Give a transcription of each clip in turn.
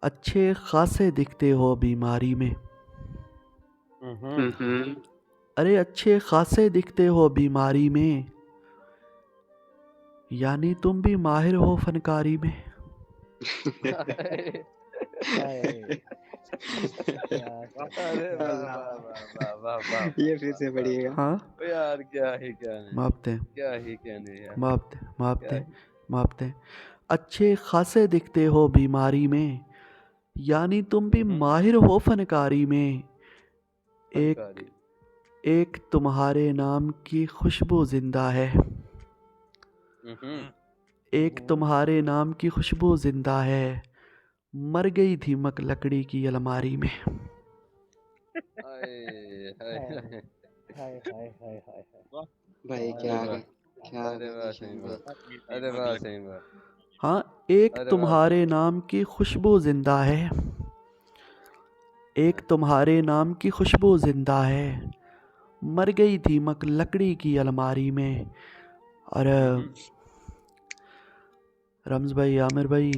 अच्छे खासे दिखते हो बीमारी में। हम्म अरे अच्छे खासे दिखते हो बीमारी में, यानी तुम भी माहिर हो फनकारी में। हाय हाय यार अरे वाह अल्लाह, वाह वाह वाह वाह वाह वाह ये फिर वाह से वाह बढ़िएगा। हाँ, ओ यार क्या ही कहने, मापते हैं, क्या ही कहने यार, मापते क्या मापते ही मापते हैं। अच्छे खासे दिखते हो बीमारी में, यानी तुम भी माहिर हो फनकारी में। एक फनकारी। एक तुम्हारे नाम की खुशबू जिंदा है। एक तुम्हारे नाम की खुशबू जिंदा है, मर गई थी मक लकड़ी की अलमारी में। हाय हाय हाय हाय। हाय हाय हाय हाय हाय। भाई अरे क्या वाह, क्या अरे वाह सही गाने बात, अरे वाह सही बात, हाँ, एक अरे वाह सही तुम्हारे बात। नाम की खुशबू जिंदा है। एक तुम्हारे नाम की खुशबू जिंदा है, मर गई थी मक लकड़ी की अलमारी में। और रम्ज भाई, आमिर भाई,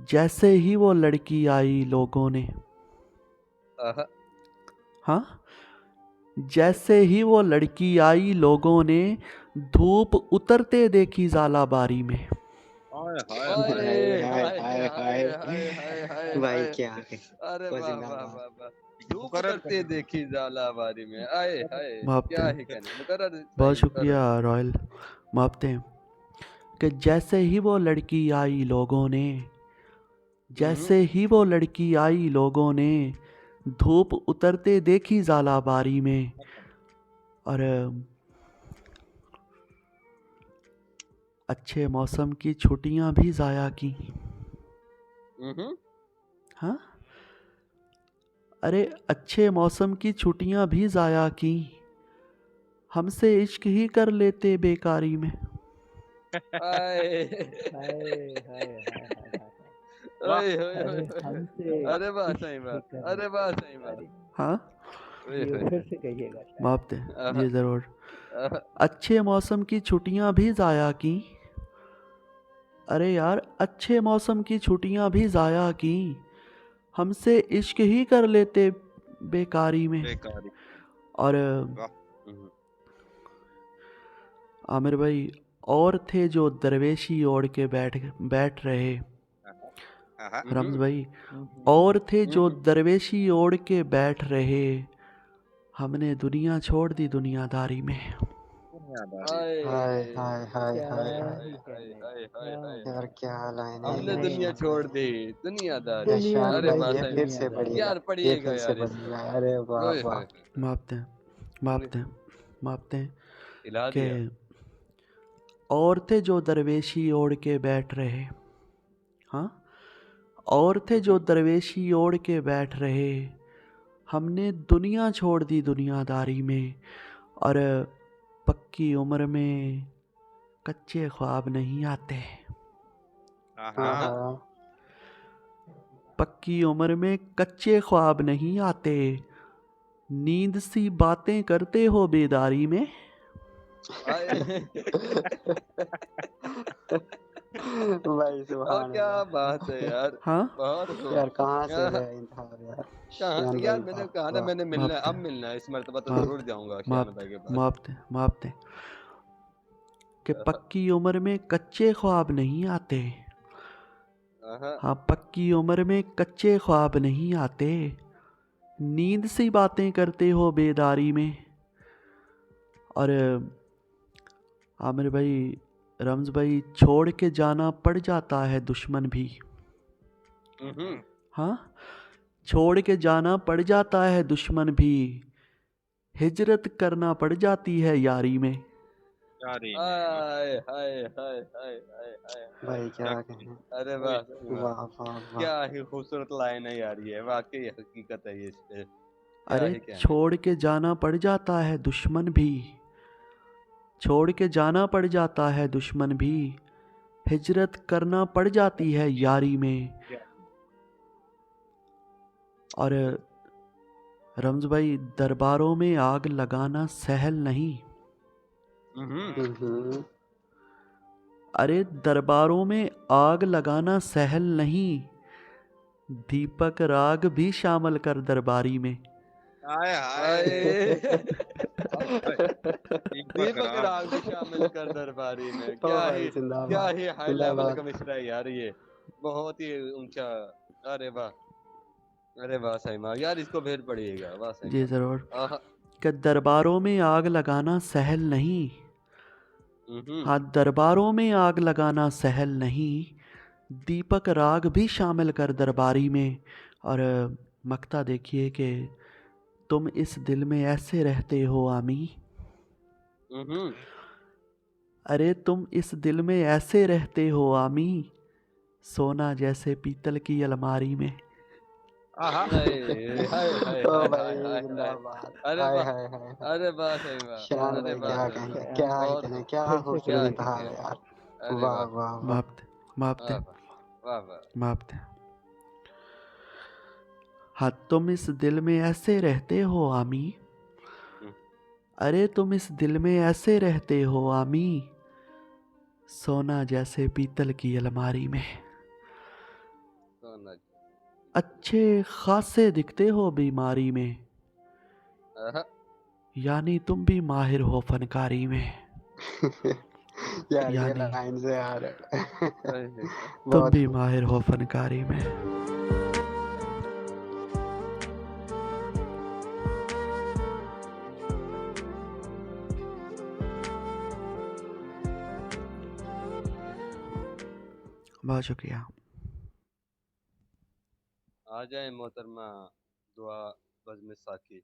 जैसे ही वो लड़की आई लोगों ने, आहा, हाँ, जैसे ही वो लड़की आई लोगों ने धूप उतरते देखी झालाबारी में। हाय हाय हाय हाय हाय हाय हाय हाय हाय हाय भाई हाय। क्या है। अरे वो वाह वाह जिंदाबाद। वाह वाह, धूप उतरते देखी झालावारी में, आए हाय, मापते क्या हैं, ही कहने, मुकर्रर बहुत भाई मुकर्रर। शुक्रिया रॉयल। मापते हैं कि जैसे ही वो लड़की आई लोगों ने, जैसे ही वो लड़की आई लोगों ने धूप उतरते देखी झालाबारी में। और अच्छे मौसम की छुट्टियां भी ज़ाया की। हाँ, अरे अच्छे मौसम की छुट्टियां भी ज़ाया की, हमसे इश्क ही कर लेते बेकारी में। आए हाय हाय हाय हाय हाय। ओए होए अरे होए होए। हमसे अरे वाह इश्क सही ही बात, कर अरे वाह लेते सही बात। बेचारी। हाँ, ओए ये होए फिर से कहिएगा शायद। मापते हैं जी ज़रूर। आहा, अच्छे मौसम की छुट्टियां भी ज़ाया की। अरे यार, अच्छे मौसम की छुट्टियां भी ज़ाया की, हमसे इश्क ही कर लेते बेकारी में। बेकारी। और वाह। आमिर भाई, और थे जो दरवेशी ओढ़ के बैठ बैठ रहे। हाँ रम्ज भाई, हम्म, और थे जो दरवेशी ओढ़ के बैठ रहे, हमने दुनिया छोड़ दी दुनियादारी में। दुनियादारी। आए हाय हाय हाय क्या हाय हाय हाय ही हाय कहने, हाय हाय क्या हाय। यार बात है। क्या लाइन है हमने ये दुनिया इरशाद छोड़ भाई। दी दुनियादारी में, दुनिया इरशाद अरे छोड़ भाई वाह ये दी सही फिर बात। से दुनियादारी। बढ़िएगा। यार ये पढ़िएगा फिर से यार इसको। बढ़िएगा। अरे वाह ओए वाह। होए मापते हैं, होए, मापते हैं, मापते हैं हिला कि दिया। और थे जो दरवेशी ओढ़ के बैठ रहे। हाँ, और थे जो दरवेशी ओढ़ के बैठ रहे, हमने दुनिया छोड़ दी दुनियादारी में। और पक्की उम्र में कच्चे ख्वाब नहीं आते। हाँ हाँ हाँ। पक्की उम्र में कच्चे ख्वाब नहीं आते, नींद सी बातें करते हो बेदारी में। आए। भाई सुभान क्या अल्लाह। बात है यार, हाँ, बहुत खूब। यार कहाँ से यार, गए इंतजार यार। कहाँ शान यार, भाई मैंने वाह कहा ना, वाह। मैंने मिलना है, मापते अब मिलना है, इस मर्तबा तो जरूर मापते जाऊंगा श्यान भाई के मापते पास। मापते मापते कि पक्की उम्र में कच्चे ख्वाब नहीं आते। हाँ, हाँ, पक्की उम्र में कच्चे ख्वाब नहीं आते, नींद सी बातें करते हो बेदारी में। और आमिर भाई, रम्ज भाई, छोड़ के जाना पड़ जाता है दुश्मन भी। हाँ, छोड़ के जाना पड़ जाता है दुश्मन भी, हिजरत करना पड़ जाती है यारी में। यारी में। हाय हाय हाय हाय हाय हाय हाय। भाई क्या कहें। अरे वाह सही बात, वाह वाह वाह। क्या ही खूबसूरत लाइन है यार, ये वाकई हकीकत है ये, इस पे क्या अरे ही कहने। छोड़ के जाना पड़ जाता है दुश्मन भी, छोड़ के जाना पड़ जाता है दुश्मन भी, हिजरत करना पड़ जाती है यारी में। और रम्ज भाई, दरबारों में आग लगाना सहल नहीं। अरे दरबारों में आग लगाना सहल नहीं, दीपक राग भी शामिल कर दरबारी में। हाय हाय दीपक राग भी शामिल कर दरबारी में। ओ क्या भाई ही जिंदाबाद हाई लेवल जिंदाबाद। का मिसरा है यार ये, बहुत ही ऊंचा। अरे वाह, अरे वाह सही माँ यार, इसको भेज पड़िएगा। वाह सही जी माँ। ज़रूर। आहा, कि दरबारों में आग लगाना सहल नहीं। हाँ, दरबारों में आग लगाना सहल नहीं, दीपक राग भी शामिल कर दरबारी में। और मक्ता देखिए कि तुम इस दिल में ऐसे रहते हो आमी। अरे तुम इस दिल में ऐसे रहते हो आमी, सोना जैसे पीतल की अलमारी में। आहा, हाय हाय हाय ओ हाय भाई हाय। जिंदाबाद। अरे हाय वाह, हाय हाय हाय। अरे वाह सही वाह। क्या शनान अरे भाई क्या वाह क्या सही कहेंगे, वाह। क्या क्या ही बहुत कहें, खूब, क्या फिर से क्या खूबसूरत ही कहिए। इंतहा कहें। है यार। अरे वाह वाह वाह वाह। माप दे, माप दे, वाह वाह वाह। माप दे। हाँ, तुम इस दिल में ऐसे रहते हो आमी। हम्म, अरे तुम इस दिल में ऐसे रहते हो आमी, सोना जैसे पीतल की अलमारी में। सोना जी। अच्छे खासे दिखते हो बीमारी में, आहा, यानी तुम भी माहिर हो फनकारी में। यार ये यानी लाइन से यार अरे, तुम बहुत भी खूब। माहिर हो फनकारी में। बहुत शुक्रिया। आ जाए मोहतरमा दुआ बज़्म साकी।